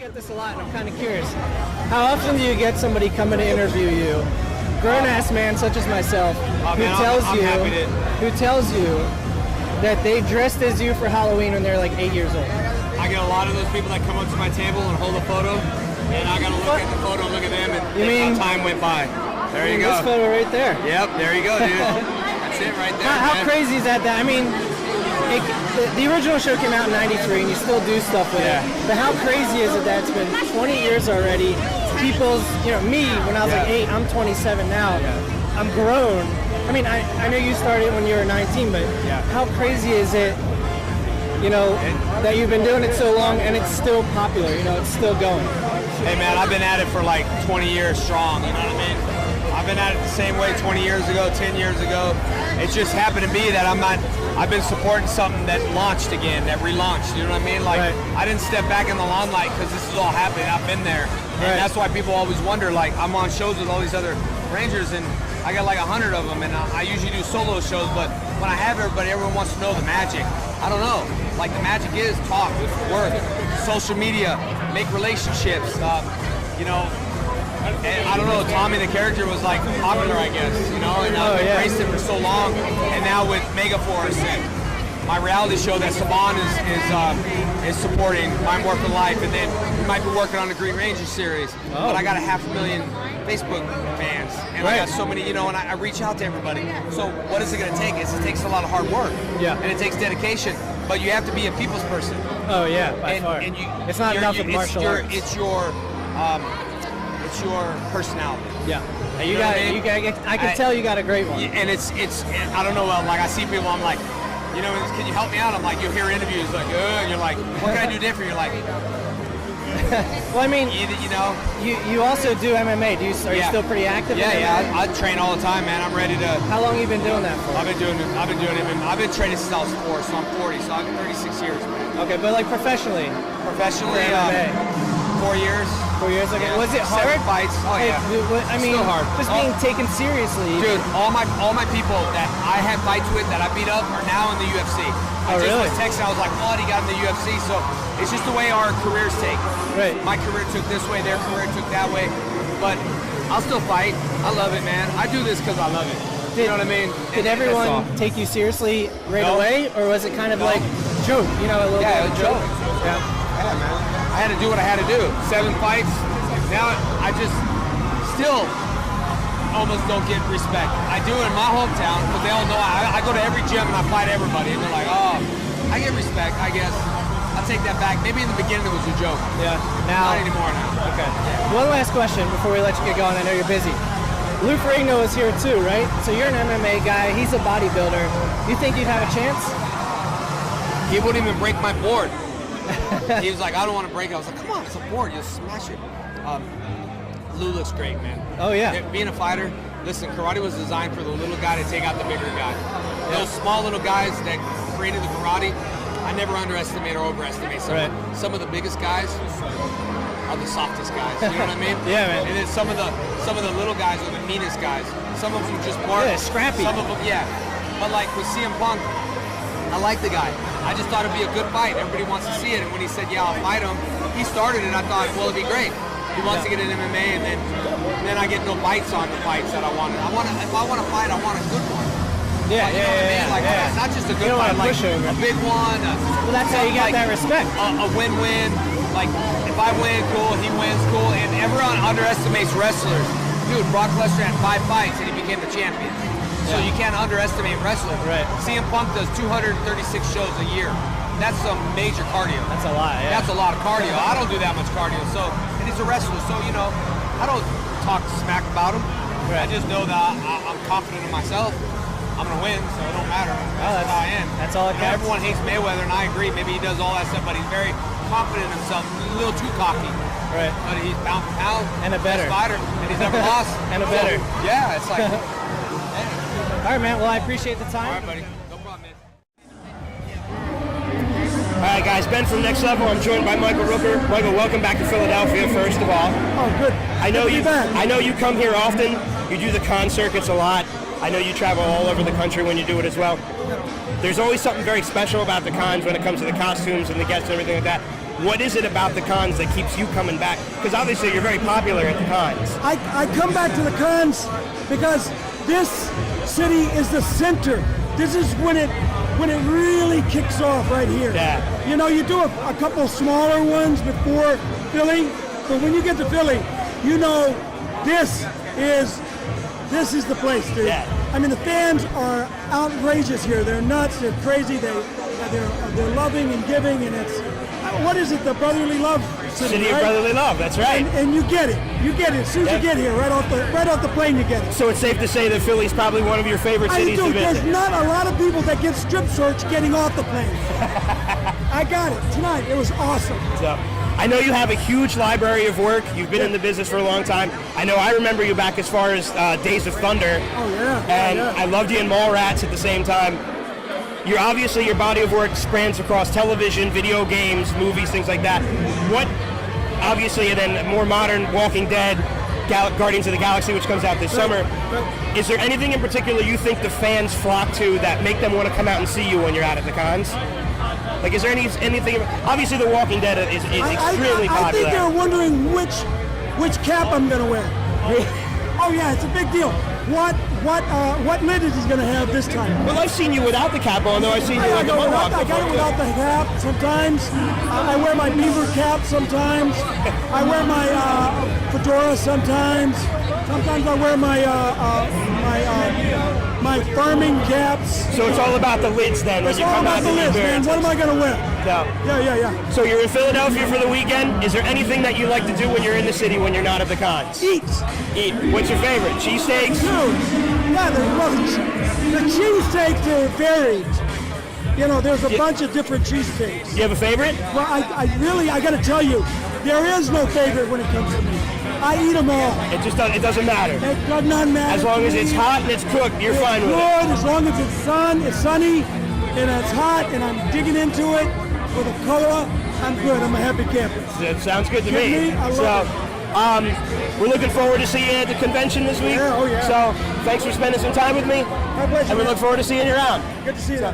get this a lot, and I'm kind of curious. How often do you get somebody coming to interview you, grown-ass man such as myself, who tells you that they dressed as you for Halloween when they're like 8 years old? I get a lot of those people that come up to my table and hold a photo, and I gotta look at the photo, look at them, and think how time went by. There you go. This photo right there. Yep, there you go, dude. That's it right there. How crazy is that? I mean, the original show came out in '93, and you still do stuff with it. But how crazy is it that it's been 20 years already? People's, me, when I was like 8, I'm 27 now. I'm grown. I mean, I know you started when you were 19, but how crazy is it, that you've been doing it so long and it's still popular, it's still going? Hey, man, I've been at it for like 20 years strong, you know what I mean? I've been at it the same way 20 years ago, 10 years ago. It just happened to be that I've been supporting something that launched again, that relaunched, you know what I mean? Like, I didn't step back in the limelight because this is all happening. I've been there. And that's why people always wonder, like, I'm on shows with all these other Rangers, and I got like 100 of them, and I usually do solo shows, but when I have everybody, everyone wants to know the magic. I don't know. Like, the magic is talk, work, social media, make relationships, and I don't know, Tommy the character was like popular, I guess, and I've embraced it for so long, and now with Megaforce and my reality show that Saban is supporting, my Morphin Life, and then we might be working on the Green Ranger series, but I got 500,000 Facebook fans, and I got so many, and I reach out to everybody. So what is it going to take? It takes a lot of hard work, and it takes dedication, but you have to be a people's person. Oh yeah, by far. And it's not enough with martial arts. It's your personality. Yeah. I can tell you got a great one. And it's I don't know, like I see people, I'm like, can you help me out? I'm like, you'll hear interviews like, and you're like, what can I do different? You're like, well, I mean, you also do MMA. Are you still pretty active? Yeah. I train all the time, man. I'm ready to. How long have you been doing that for? I've been doing it. I've been training since I was 4, so I'm 40. So I've been 36 years, man. Okay, but like professionally, MMA. 4 years. 4 years ago. Yeah. Was it hard? 7 fights. Oh yeah. I mean, still hard. Just being taken seriously. Dude, all my people that I had fights with that I beat up are now in the UFC. I just was texting. I was like, "Oh, he got in the UFC." So it's just the way our careers take. Right. My career took this way. Their career took that way. But I'll still fight. I love it, man. I do this because I love it. You know what I mean? Did everyone take you seriously right away, or was it kind of like joke? A little bit of a joke. Yeah, man. I had to do what I had to do. 7 fights. Now I just still almost don't get respect. I do it in my hometown, but they all know I go to every gym and I fight everybody, and they're like, oh, I get respect, I guess. I'll take that back. Maybe in the beginning it was a joke. Yeah. Now, not anymore now. Okay. One last question before we let you get going. I know you're busy. Lou Ferrigno is here too, right? So you're an MMA guy. He's a bodybuilder. You think you'd have a chance? He wouldn't even break my board. He was like, I don't want to break it. I was like, come on, it's a board. You'll smash it. Lou looks great, man. Oh, yeah. Being a fighter, listen, karate was designed for the little guy to take out the bigger guy. Those small little guys that created the karate, I never underestimate or overestimate. Some of the biggest guys are the softest guys. You know what I mean? Yeah, man. And then some of the little guys are the meanest guys. Some of them just bark. Yeah, scrappy. Some of them, But like with CM Punk, I like the guy. I just thought it'd be a good fight. Everybody wants to see it. And when he said, yeah, I'll fight him, he started it. I thought, well, it'd be great. He wants to get in MMA, and then I get no bites on the fights that I want. If I want to fight, I want a good one. Yeah, you know what I mean? Like, it's not just a good fight, like a big one. Well, that's how you got that respect. A win-win. Like, if I win, cool. He wins, cool. And everyone underestimates wrestlers. Dude, Brock Lesnar had 5 fights, and he became the champion. So you can't underestimate wrestlers. Right. CM Punk does 236 shows a year. That's some major cardio. That's a lot, yeah. That's a lot of cardio. I don't do that much cardio. So, and he's a wrestler, so, I don't talk smack about him. Right. I just know that I'm confident in myself. I'm going to win, so it don't matter. That's how I am. That's all it counts. Everyone hates Mayweather, and I agree. Maybe he does all that stuff, but he's very confident in himself. A little too cocky. Right. But he's pound for pound. And a better. Best fighter. And he's never lost. And a better. Yeah, it's like... All right, man. Well, I appreciate the time. All right, buddy. No problem, man. All right, guys. Ben from Next Level. I'm joined by Michael Rooker. Michael, welcome back to Philadelphia, first of all. Oh, good. I know you come here often. You do the con circuits a lot. I know you travel all over the country when you do it as well. There's always something very special about the cons when it comes to the costumes and the guests and everything like that. What is it about the cons that keeps you coming back? Because obviously you're very popular at the cons. I come back to the cons because this city is the center. This is when it really kicks off right here. Yeah. You know, you do a couple smaller ones before Philly, but when you get to Philly, you know this is the place, dude. Yeah. I mean, the fans are outrageous here. They're nuts. They're crazy. They're loving and giving, and it's what is it? The brotherly love city, City of right? brotherly love. That's right. And you get it. You get it as soon as you get here, right off the plane. You get it. So it's safe to say that Philly's probably one of your favorite cities to There's visit. not a lot of people that get strip search getting off the plane. I got it tonight. It was awesome. So, I know you have a huge library of work. You've been in the business for a long time. I remember you back as far as Days of Thunder. Oh yeah. And I loved you in Mallrats at the same time. Your body of work spans across television, video games, movies, things like that. What, obviously, and then more modern, Walking Dead, Guardians of the Galaxy, which comes out this summer. Is there anything in particular you think the fans flock to that make them want to come out and see you when you're out at the cons? Like, is there anything? Obviously, The Walking Dead is extremely popular. I think they're wondering which cap I'm gonna wear. Oh yeah, it's a big deal. What lid is he gonna have this time? Well, I've seen you without the cap on, though. I've seen you like a mohawk. I got it without the cap sometimes. I wear my beaver cap sometimes. I wear my fedora sometimes. Sometimes I wear my farming caps. So it's all about the lids then when It's you all come out about the to lids, the man. What am I gonna wear? Yeah. So you're in Philadelphia for the weekend. Is there anything that you like to do when you're in the city when you're not at the cons? Eat. What's your favorite? Cheesesteaks? Dude, yeah, the cheesesteaks are varied. You know, there's a bunch of different cheesesteaks. You have a favorite? Well, I got to tell you, there is no favorite when it comes to me. I eat them all. It doesn't matter. It does not matter. As long as it's hot and it's cooked, you're fine with it. Good, as long as it's sunny, and it's hot, and I'm digging into it with a cola, I'm good. I'm a happy camper. That sounds good to Get me. me? I love We're looking forward to seeing you at the convention this week. Yeah, oh yeah. So thanks for spending some time with me. My pleasure. And we man. look forward to seeing you around. Good to see you.